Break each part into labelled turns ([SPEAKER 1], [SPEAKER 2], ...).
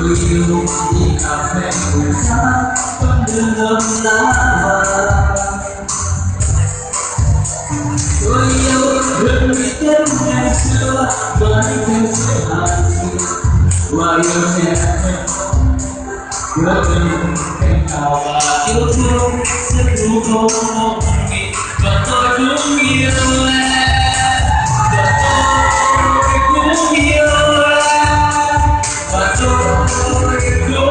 [SPEAKER 1] tôi yêu đi cà phê cùng sáng vẫn đường ngập lá vàng. Tôi yêu đường đi đến ngày xưa với thêm suối hàn và yêu trẻ nhớ tình em nào và yêu thương sẽ đủ không mong nghĩ và tôi cũng yêu em và tôi cũng yêu em và tôi cũng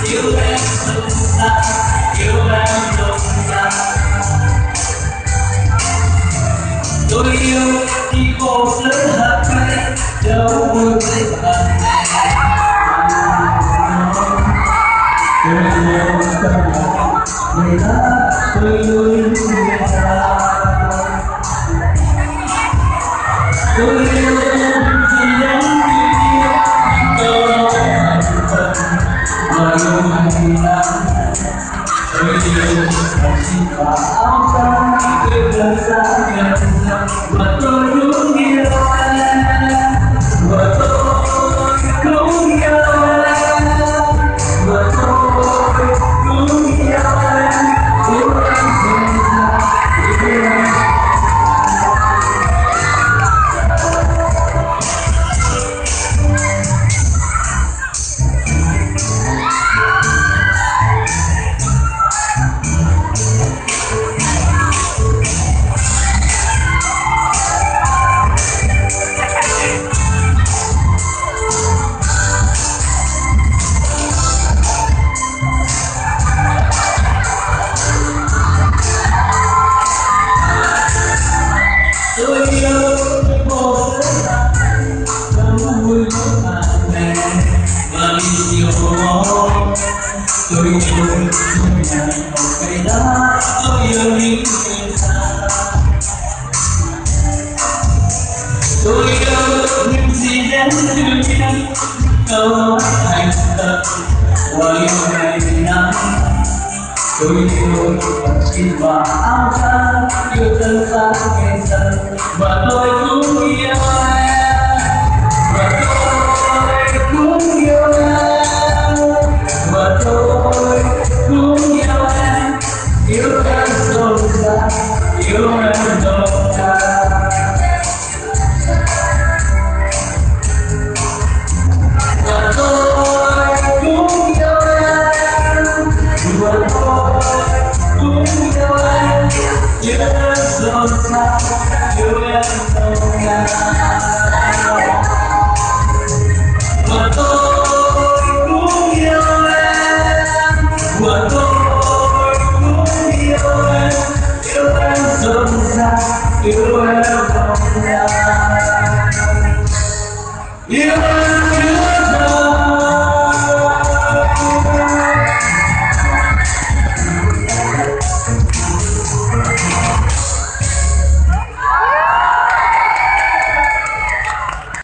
[SPEAKER 1] yêu em sâu xa yêu em sâu xa. Tôi yêu đi phố lớn hạt cây đâu vui với bạn bè. Tôi yêu tâm hồn người ta tôi luôn người ta. Tôi yêu chỉ đến khi yêu câu nói thành thật và yêu người ta. Tôi yêu thật xin và áo trắng tôi gần xa gần xa và tôi cũng yêu em và tôi cũng yêu em và tôi cũng yêu em yêu em gần xa yêu em. Tôi yêu phố lớn hạt đông vui với bạn bè và đi chiều ngõ. Tôi yêu chung nhà một cây đá. Tôi yêu những người xa. Tôi yêu những gì đến từ những câu nói thành thật và yêu ngày nắng. Tôi yêu thật xin và áo trắng yêu chân xa ngày dần và tôi cũng yêu em và tôi cũng yêu em và tôi cũng yêu em sâu xa yêu em sâu xa. Và tôi cũng yêu em và tôi cũng yêu em sâu xa